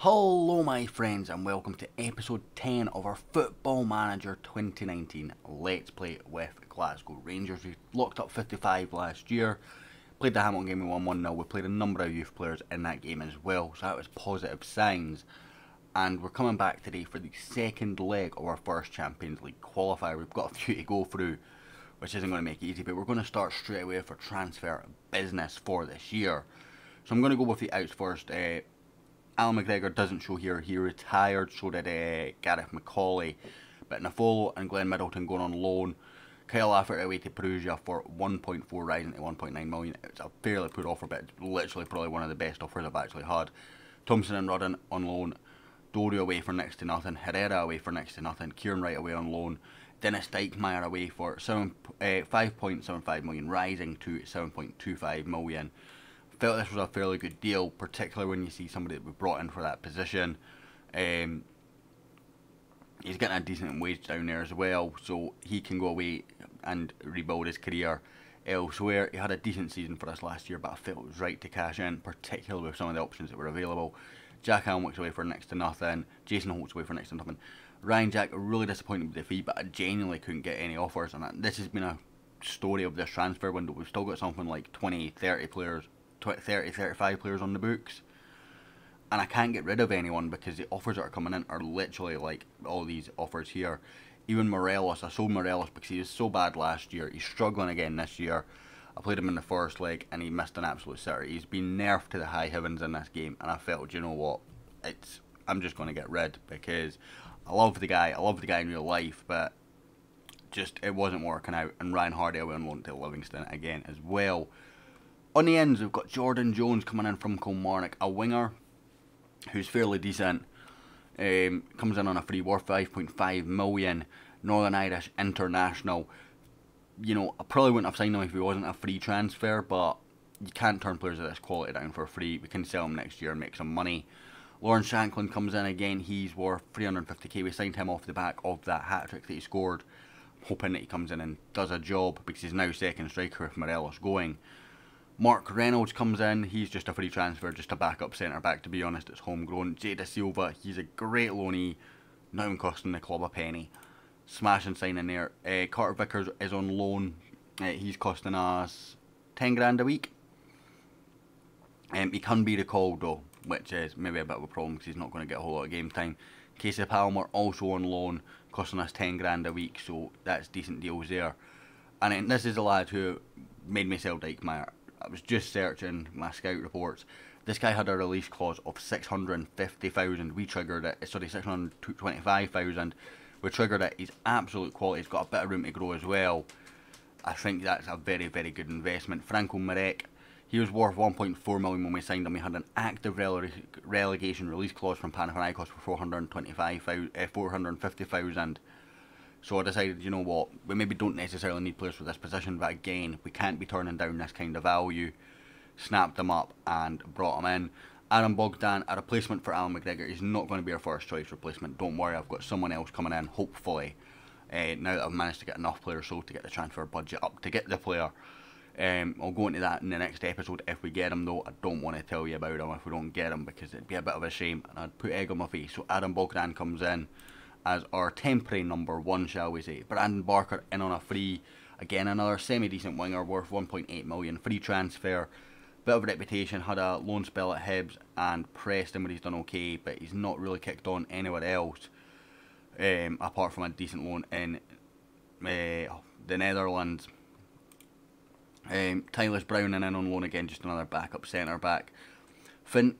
Hello my friends and welcome to episode 10 of our Football Manager 2019 Let's Play with Glasgow Rangers. We locked up 55 last year, played the Hamilton game, we won 1-0, we played a number of youth players in that game as well, so that was positive signs. And we're coming back today for the second leg of our first Champions League qualifier. We've got a few to go through, which isn't going to make it easy, but we're going to start straight away for transfer business for this year. So I'm going to go with the outs first. Alan McGregor doesn't show here, he retired, so did Gareth McCauley. But Nafolo and Glenn Middleton going on loan. Kyle Lafferty away to Perugia for 1.4 rising to 1.9 million. It's a fairly poor offer, but it's literally probably one of the best offers I've actually had. Thompson and Rudden on loan. Dory away for next to nothing. Herrera away for next to nothing. Kieran Wright away on loan. Dennis Dijkmeyer away for 5.75 million, rising to 7.25 million. Felt this was a fairly good deal, particularly when you see somebody that we brought in for that position. He's getting a decent wage down there as well, so he can go away and rebuild his career elsewhere. He had a decent season for us last year, but I felt it was right to cash in, particularly with some of the options that were available. Jack Almwick's away for next to nothing. Jason Holt's away for next to nothing. Ryan Jack, really disappointed with the fee, but I genuinely couldn't get any offers, and this has been a story of this transfer window. We've still got something like 20, 30 players, 30, 35 players on the books, and I can't get rid of anyone because the offers that are coming in are literally like all these offers here. Even Morelos, I sold Morelos because he was so bad last year. He's struggling again this year. I played him in the first leg and he missed an absolute sitter. He's been nerfed to the high heavens in this game, and I felt, you know what, I'm just going to get rid because I love the guy in real life, but just it wasn't working out. And Ryan Hardy away on loan to Livingston again as well. On the ends, we've got Jordan Jones coming in from Kilmarnock, a winger who's fairly decent. Comes in on a free worth 5.5 million. Northern Irish international. You know, I probably wouldn't have signed him if he wasn't a free transfer, but you can't turn players of this quality down for free. We can sell him next year and make some money. Lawrence Shanklin comes in again. He's worth 350k. We signed him off the back of that hat-trick that he scored. Hoping that he comes in and does a job because he's now second striker with Morelos going. Mark Reynolds comes in, he's just a free transfer, just a backup centre-back, to be honest, it's homegrown. Jada Silva, he's a great loanee, not even costing the club a penny. Smashing signing there. Carter Vickers is on loan, he's costing us 10 grand a week. He can be recalled though, which is maybe a bit of a problem because he's not going to get a whole lot of game time. Casey Palmer also on loan, costing us 10 grand a week, so that's decent deals there. And then this is a lad who made me sell Dijkmeyer. I was just searching my scout reports. This guy had a release clause of 650,000. We triggered it. Sorry, 625,000. We triggered it. He's absolute quality. He's got a bit of room to grow as well. I think that's a very, very good investment. Franco Marek, he was worth 1.4 million when we signed him. He had an active relegation release clause from Panathinaikos for 450,000. So I decided, you know what, we maybe don't necessarily need players for this position, but again, we can't be turning down this kind of value. Snapped them up and brought them in. Aaron Bogdan, a replacement for Alan McGregor. He's not going to be our first choice replacement. Don't worry, I've got someone else coming in, hopefully. Now that I've managed to get enough players sold to get the transfer budget up to get the player. I'll go into that in the next episode if we get him though. I don't want to tell you about him if we don't get him because it'd be a bit of a shame and I'd put egg on my face. So Aaron Bogdan comes in as our temporary number one, shall we say. Brandon Barker in on a free. Again, another semi-decent winger worth 1.8 million. Free transfer. Bit of a reputation. Had a loan spell at Hibs and Preston where he's done okay, but he's not really kicked on anywhere else. Apart from a decent loan in the Netherlands. Tyler's Brown in on loan again, just another backup centre-back. Finn,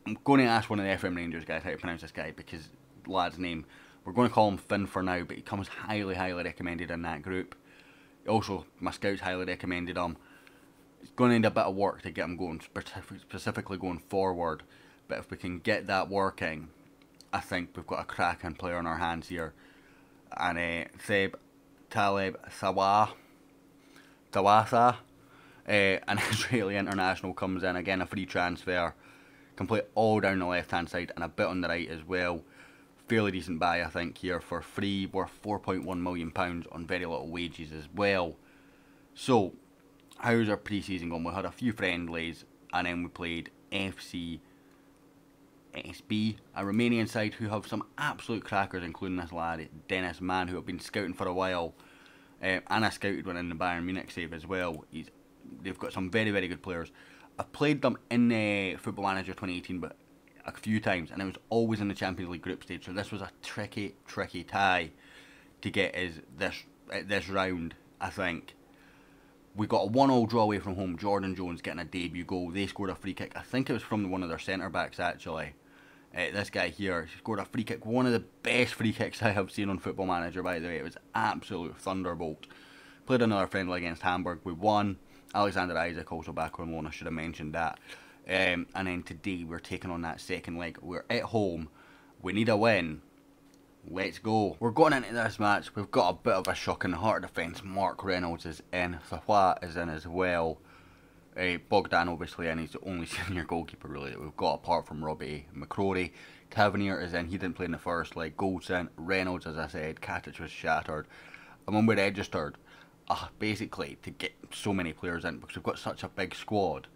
I'm going to ask one of the FM Rangers guys how to pronounce this guy because lad's name, we're going to call him Finn for now, but he comes highly recommended in that group. Also, my scouts highly recommended him. It's going to need a bit of work to get him going, specifically going forward, but if we can get that working, I think we've got a cracking player on our hands here. And Seb Taleb Tawasa, an Israeli international, comes in, again a free transfer, can play all down the left hand side and a bit on the right as well. Fairly decent buy I think here for free, worth £4.1 million on very little wages as well. So how's our pre-season going? We had a few friendlies and then we played FC FCSB, a Romanian side who have some absolute crackers, including this lad, Dennis Mann, who have been scouting for a while. And I scouted one in the Bayern Munich save as well. They've got some very, very good players. I've played them in Football Manager 2018 but a few times, and it was always in the Champions League group stage, so this was a tricky tie to get this round, I think. We got a 1-1 draw away from home, Jordan Jones getting a debut goal. They scored a free kick, I think it was from one of their centre-backs actually. This guy here scored a free kick, one of the best free kicks I have seen on Football Manager, by the way. It was absolute thunderbolt. Played another friendly against Hamburg, we won. Alexander Isaac also back on loan, I should have mentioned that. And then today we're taking on that second leg. We're at home, we need a win. Let's go. We're going into this match, we've got a bit of a shock in the heart of defence. Mark Reynolds is in, Thawat is in as well. Bogdan obviously in, he's the only senior goalkeeper really that we've got apart from Robbie McCrory. Tavernier is in, he didn't play in the first leg. Gold's in, Reynolds as I said, Katic was shattered. And when we registered, basically to get so many players in, because we've got such a big squad,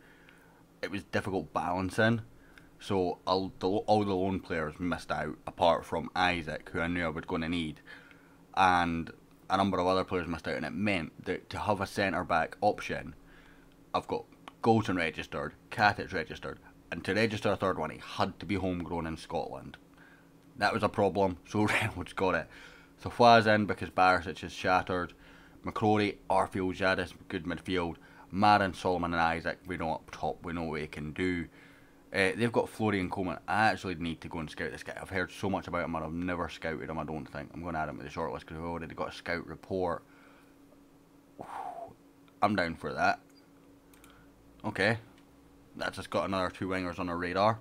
it was difficult balancing. So all the lone players missed out, apart from Isaac, who I knew I was going to need. And a number of other players missed out, and it meant that to have a centre-back option, I've got Goldson registered, Katic registered, and to register a third one, he had to be homegrown in Scotland. That was a problem, so Reynolds got it. So Fla's in because Barisic is shattered. McCrory, Arfield, Jadis, good midfield. Marin, Solomon and Isaac, we know up top, we know what he can do. They've got Florian Coleman. I actually need to go and scout this guy. I've heard so much about him and I've never scouted him, I don't think. I'm going to add him to the shortlist because we've already got a scout report. I'm down for that. Okay. That's just got another 2 wingers on our radar.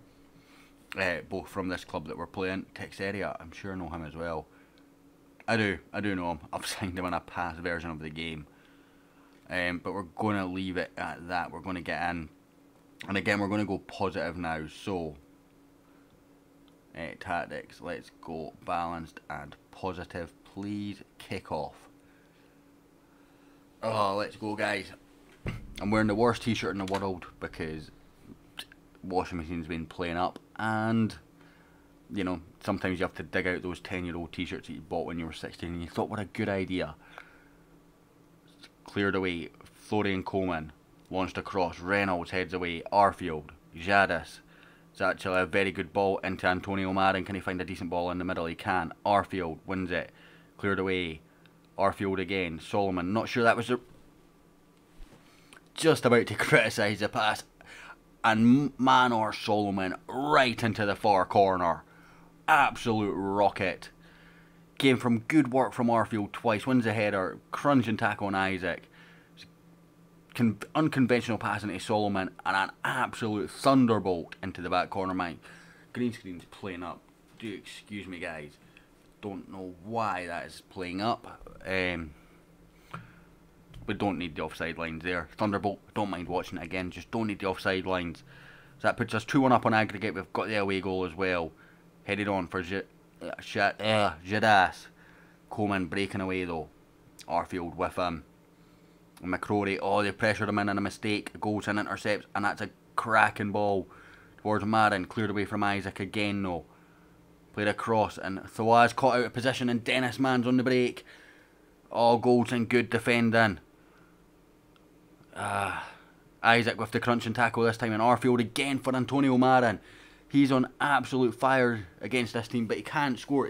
Both from this club that we're playing. Texeria, I'm sure I know him as well. I do know him. I've signed him in a past version of the game. But we're going to leave it at that. We're going to get in. And again, we're going to go positive now. So, tactics. Let's go balanced and positive. Please kick off. Oh, let's go, guys. I'm wearing the worst t-shirt in the world because washing machine's been playing up. And, you know, sometimes you have to dig out those 10-year-old t-shirts that you bought when you were 16 and you thought, what a good idea. Cleared away. Florian Coleman. Launched across, Reynolds heads away, Arfield, Jadis. It's actually a very good ball into Antonio Marin. Can he find a decent ball in the middle? He can. Arfield wins it. Cleared away. Arfield again. Solomon. Not sure that was just about to criticise the pass. And Manor Solomon right into the far corner. Absolute rocket. Came from good work from Arfield twice. Wins the header. Crunching tackle on Isaac. Unconventional pass into Solomon and an absolute thunderbolt into the back corner. My green screen's playing up. Do excuse me, guys. Don't know why that is playing up. We don't need the offside lines there. Thunderbolt, don't mind watching it again. Just don't need the offside lines. So that puts us 2-1 up on aggregate. We've got the away goal as well. Headed on for Jadas. Coleman breaking away though. Arfield with him. McCrory, oh, they pressured him in and a mistake. Goes in, intercepts, and that's a cracking ball towards Marin. Cleared away from Isaac again, though. Played across, and Thawaz caught out of position, and Dennis Mann's on the break. Oh, Goldson, good defending. Isaac with the crunching tackle this time, and Arfield again for Antonio Marin. He's on absolute fire against this team, but he can't score.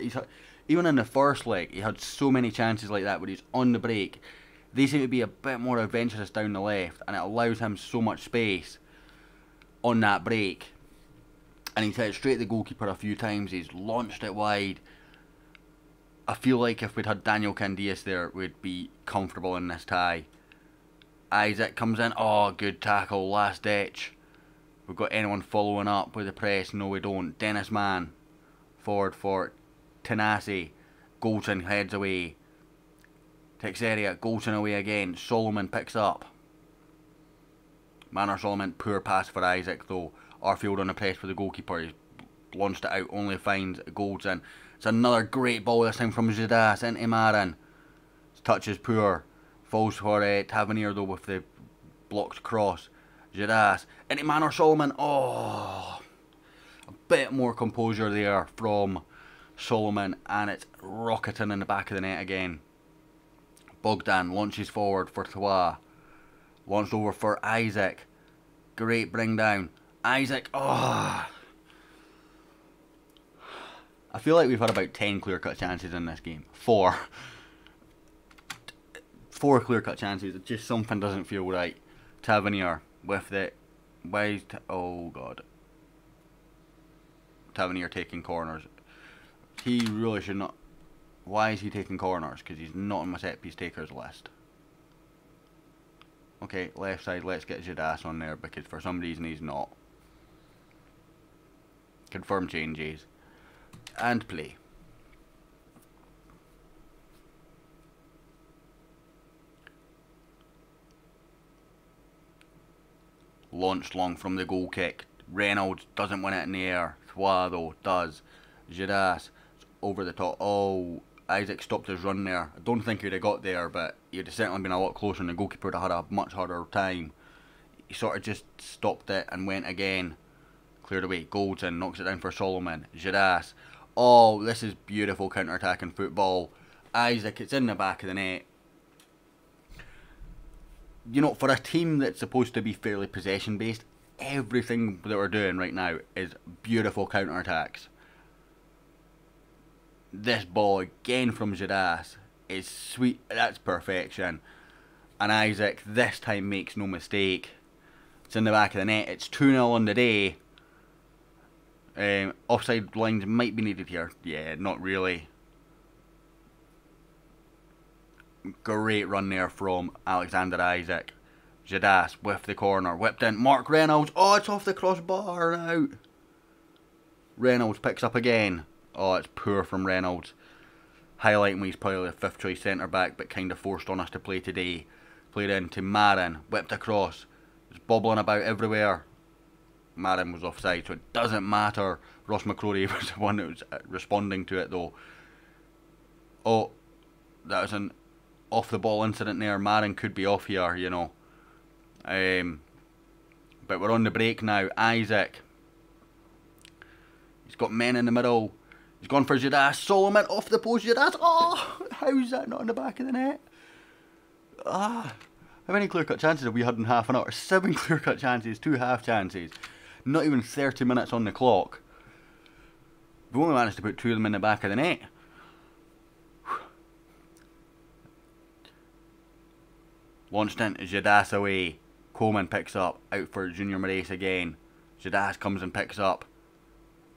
Even in the first leg, he had so many chances like that where he's on the break. They seem to be a bit more adventurous down the left, and it allows him so much space on that break. And he's hit straight at the goalkeeper a few times. He's launched it wide. I feel like if we'd had Daniel Candias there, we'd be comfortable in this tie. Isaac comes in. Oh, good tackle. Last ditch. We've got anyone following up with the press? No, we don't. Dennis Mann. Forward for Tanasi. Goldson heads away. Texeria, Goldson away again. Solomon picks up. Manor Solomon, poor pass for Isaac though. Arfield on the press for the goalkeeper. He's launched it out, only finds Goldson. It's another great ball this time from Jadas into Marin. His touch is poor. Falls for Tavernier though with the blocked cross. Jadas into Manor Solomon. Oh, A bit more composure there from Solomon, and it's rocketing in the back of the net again. Bogdan launches forward for Thwa. Launched over for Isaac. Great bring down. Isaac, oh! I feel like we've had about 10 clear-cut chances in this game. 4. 4 clear-cut chances. Just something doesn't feel right. Tavernier with it. Oh god. Tavernier taking corners. He really should not. Why is he taking corners? Because he's not on my set piece takers list. Okay, left side, let's get Jadas on there because for some reason he's not. Confirm changes. And play. Launched long from the goal kick. Reynolds doesn't win it in the air. Thwa though does. Jadas over the top. Oh, Isaac stopped his run there. I don't think he'd have got there, but he'd have certainly been a lot closer and the goalkeeper would have had a much harder time. He sort of just stopped it and went again. Cleared away. Goldson knocks it down for Solomon. Jadas. Oh, this is beautiful counter-attacking football. Isaac, it's in the back of the net. You know, for a team that's supposed to be fairly possession-based, everything that we're doing right now is beautiful counter-attacks. This ball again from Jadas is sweet. That's perfection. And Isaac this time makes no mistake. It's in the back of the net. It's 2-0 on the day. Offside lines might be needed here. Yeah, not really. Great run there from Alexander Isaac. Jadas with the corner. Whipped in. Mark Reynolds. Oh, it's off the crossbar and out. Reynolds picks up again. Oh, it's poor from Reynolds. Highlighting when he's probably the 5th choice centre back, but kind of forced on us to play today. Played into Marin. Whipped across. It's bobbling about everywhere. Marin was offside, so it doesn't matter. Ross McCrory was the one that was responding to it though. Oh, that was an off the ball incident there. Marin could be off here, you know. But we're on the break now. Isaac. He's got men in the middle. He's gone for Jadas. Solomon off the post. Jadas. Oh, how's that not in the back of the net? How many clear-cut chances have we had in half an hour? 7 clear-cut chances, 2 half chances. Not even 30 minutes on the clock. We've only managed to put 2 of them in the back of the net. Launched in, Jadas away. Coleman picks up, out for Junior Moraes again. Jadas comes and picks up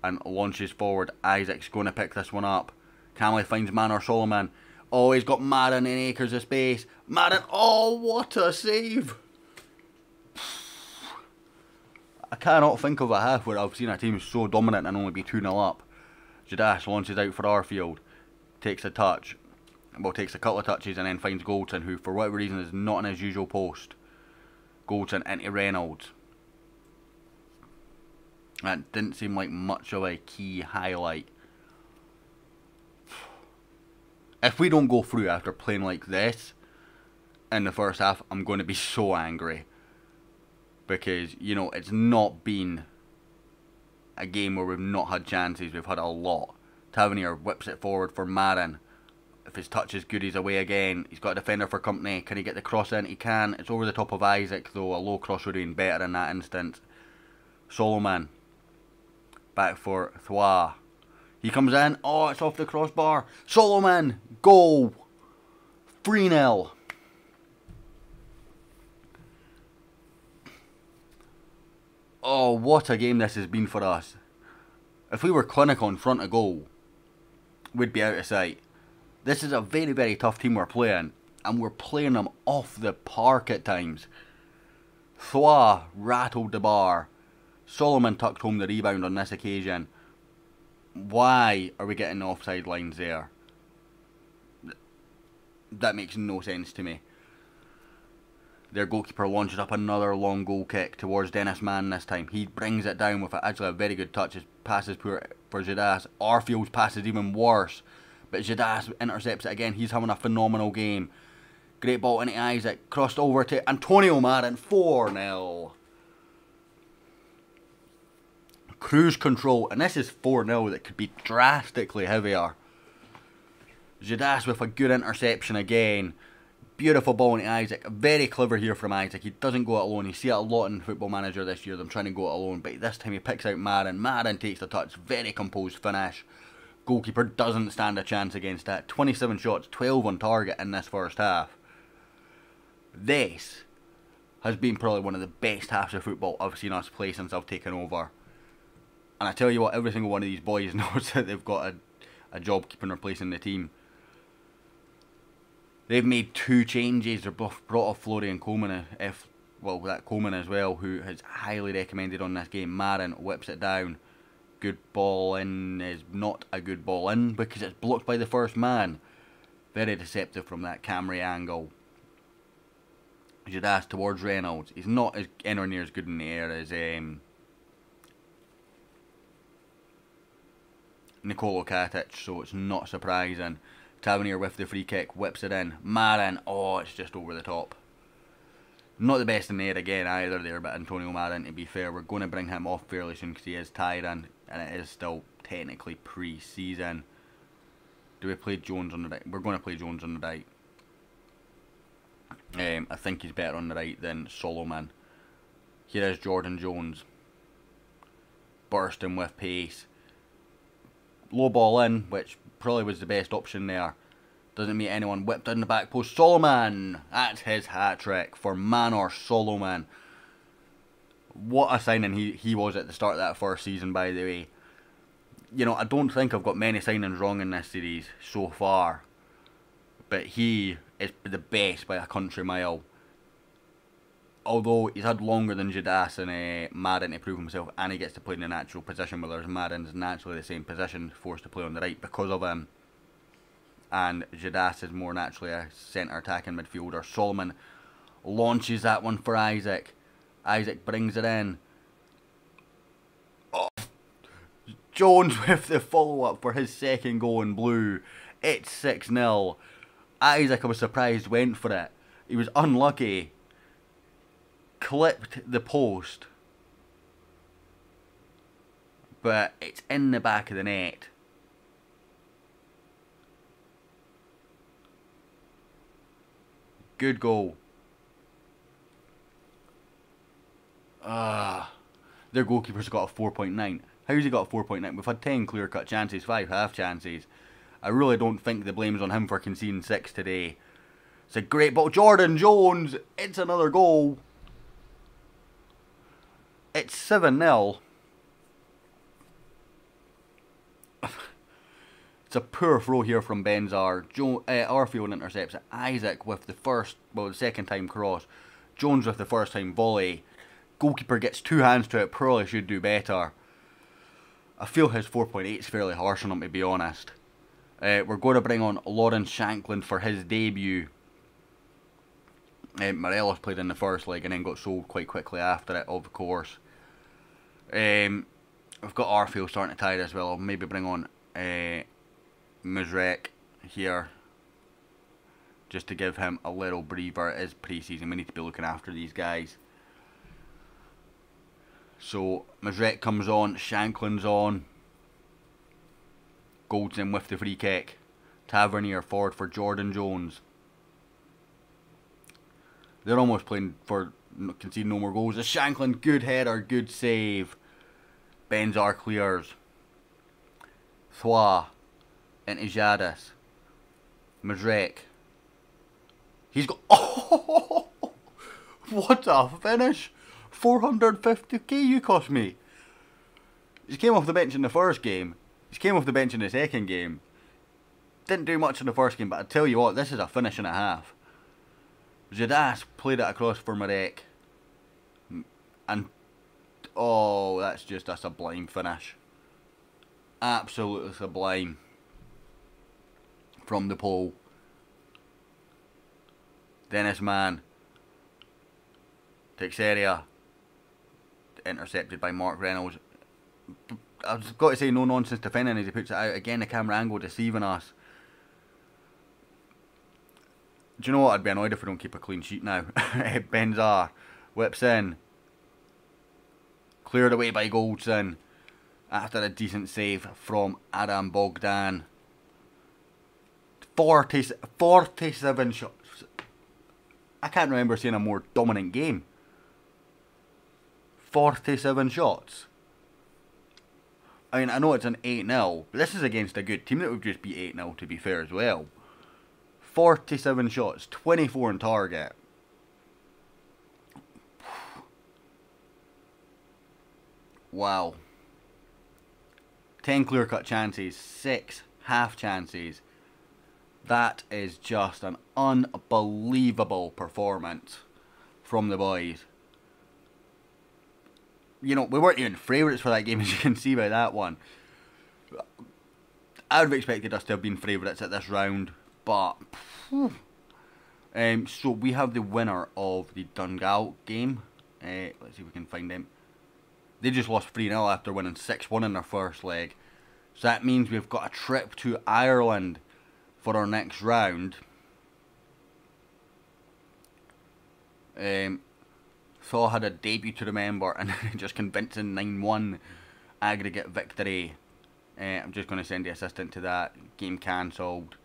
and launches forward. Isaac's going to pick this one up. Camley finds Manor Solomon. Oh, he's got Marin in acres of space. Marin, oh, what a save! I cannot think of a half where I've seen a team so dominant and only be 2-0 up. Jadas launches out for Arfield. Takes a touch. Well, takes a couple of touches and then finds Goldson, who for whatever reason is not in his usual post. Goldson into Reynolds. That didn't seem like much of a key highlight. If we don't go through after playing like this in the first half, I'm going to be so angry. Because, you know, it's not been a game where we've not had chances. We've had a lot. Tavernier whips it forward for Marin. If his touch is good, he's away again. He's got a defender for company. Can he get the cross in? He can. It's over the top of Isaac, though. A low cross would have been better in that instance. Solomon. Back for Thwa. He comes in. Oh, it's off the crossbar. Solomon. Goal. 3-0. Oh, what a game this has been for us. If we were clinical in front of goal, we'd be out of sight. This is a very, very tough team we're playing, and we're playing them off the park at times. Thwa rattled the bar. Solomon tucked home the rebound on this occasion. Why are we getting the offside lines there? That makes no sense to me. Their goalkeeper launches up another long goal kick towards Dennis Mann this time. He brings it down with actually a very good touch. His pass is poor for Jadas. Arfield's pass is even worse. But Jadas intercepts it again. He's having a phenomenal game. Great ball into Isaac. Crossed over to Antonio Marin. 4-0. Cruise control, and this is 4-0 that could be drastically heavier. Jadas with a good interception again. Beautiful ball into Isaac. Very clever here from Isaac. He doesn't go it alone. You see it a lot in Football Manager this year, them trying to go it alone. But this time he picks out Marin. Marin takes the touch. Very composed finish. Goalkeeper doesn't stand a chance against that. 27 shots, 12 on target in this first half. This has been probably one of the best halves of football I've seen us play since I've taken over. And I tell you what, every single one of these boys knows that they've got a job keeping their place in the team. They've made 2 changes. They've brought off Florian Coleman, that Coleman as well, who has highly recommended on this game. Marin whips it down. Good ball in is not a good ball in because it's blocked by the first man. Very deceptive from that Camry angle. Jadas towards Reynolds. He's not anywhere near as good in the air as Nicolo Katic, so it's not surprising. Tavernier with the free kick, whips it in. Marin, oh, it's just over the top. Not the best in the air again either there, but Antonio Marin, to be fair, we're going to bring him off fairly soon because he is tiring, and it is still technically pre-season. Do we play Jones on the right? We're going to play Jones on the right. I think he's better on the right than Solomon. Here is Jordan Jones. Bursting with pace. Low ball in, which probably was the best option there. Doesn't meet anyone. Whipped in the back post. Solomon! That's his hat-trick for Manor Solomon. What a signing he was at the start of that first season, by the way. You know, I don't think I've got many signings wrong in this series so far. But he is the best by a country mile. Although he's had longer than Jadas and Marin to prove himself, and he gets to play in a natural position, whereas Marin's naturally the same position, forced to play on the right because of him. And Jadas is more naturally a centre attacking midfielder. Solomon launches that one for Isaac. Isaac brings it in. Oh. Jones with the follow-up for his second goal in blue. It's 6-0. Isaac, I was surprised, went for it. He was unlucky. Clipped the post. But it's in the back of the net. Good goal. Their goalkeeper's got a 4.9. How's he got a 4.9? We've had 10 clear-cut chances, 5 half chances. I really don't think the blame's on him for conceding 6 today. It's a great ball. Jordan Jones! It's another goal. It's 7-0. It's a poor throw here from Benzar. Arfield intercepts it. Isaac with the second time cross. Jones with the first time volley. Goalkeeper gets 2 hands to it. Probably should do better. I feel his 4.8 is fairly harsh on him, to be honest. We're going to bring on Lawrence Shankland for his debut. Morelos played in the first leg and then got sold quite quickly after it, of course. We've got Arfield starting to tire as well. I'll maybe bring on Muzrek here just to give him a little breather. It is pre-season. We need to be looking after these guys. So Muzrek comes on, Shankland's on. Gold's in with the free kick. Tavernier forward for Jordan Jones. They're almost playing for conceding no more goals. A Shankland, good header, good save. Benzar clears. Thwa into Jadis. Muzrek. He's got... Oh! What a finish! 450k you cost me. He came off the bench in the first game. He came off the bench in the second game. Didn't do much in the first game, but I tell you what, this is a finish and a half. Jadas played it across for Marek. And, oh, that's just a sublime finish. Absolutely sublime. From the pole. Dennis Mann. Texeria. Intercepted by Mark Reynolds. I've got to say, no nonsense defending as he puts it out. Again, the camera angle deceiving us. Do you know what? I'd be annoyed if we don't keep a clean sheet now. Benzar whips in. Cleared away by Goldson. after a decent save from Adam Bogdan. 47 shots. I can't remember seeing a more dominant game. 47 shots. I mean, I know it's an 8-0, but this is against a good team that would just be 8-0 to be fair as well. 47 shots, 24 on target. Wow. 10 clear-cut chances, 6 half chances. That is just an unbelievable performance from the boys. You know, we weren't even favourites for that game, as you can see by that one. I would have expected us to have been favourites at this round, but... so we have the winner of the Dundalk game. Let's see if we can find them. They just lost 3-0 after winning 6-1 in their first leg. So that means we've got a trip to Ireland for our next round. Thaw had a debut to remember and just convincing 9-1 aggregate victory. I'm just going to send the assistant to that. Game cancelled.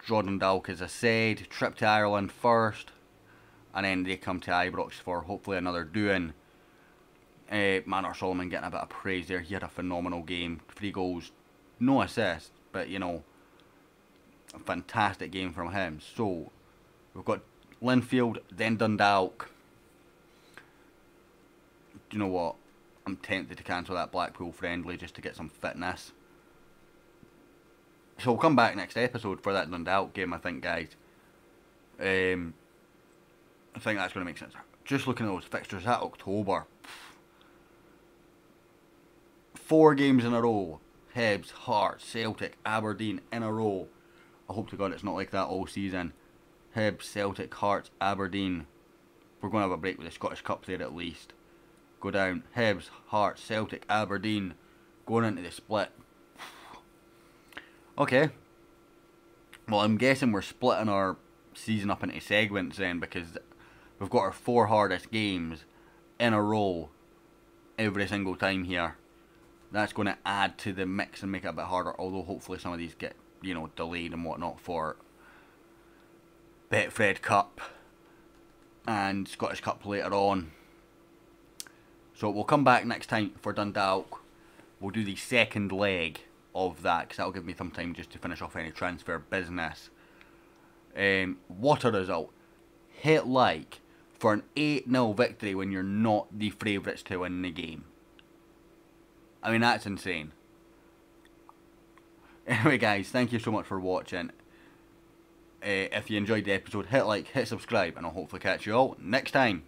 Jordan Dalk, as I said, trip to Ireland first, and then they come to Ibrox for hopefully another doing. Manor Solomon getting a bit of praise there. He had a phenomenal game. 3 goals, no assists, but you know, a fantastic game from him. So we've got Linfield, then Dundalk. Do you know what? I'm tempted to cancel that Blackpool friendly just to get some fitness. So we'll come back next episode for that Dundalk game, I think, guys. I think that's going to make sense. Just looking at those fixtures, that October. 4 games in a row. Hibs, Hearts, Celtic, Aberdeen in a row. I hope to God it's not like that all season. Hibs, Celtic, Hearts, Aberdeen. We're going to have a break with the Scottish Cup there at least. Go down. Hibs, Hearts, Celtic, Aberdeen. Going into the split. Okay. Well, I'm guessing we're splitting our season up into segments then, because we've got our 4 hardest games in a row every single time here. That's going to add to the mix and make it a bit harder, although hopefully some of these get, you know, delayed and whatnot for Betfred Cup and Scottish Cup later on. So we'll come back next time for Dundalk. We'll do the second leg of that, because that'll give me some time just to finish off any transfer business. What a result. Hit like for an 8-0 victory when you're not the favourites to win the game. I mean, that's insane. Anyway guys, thank you so much for watching. If you enjoyed the episode, hit like, hit subscribe, and I'll hopefully catch you all next time.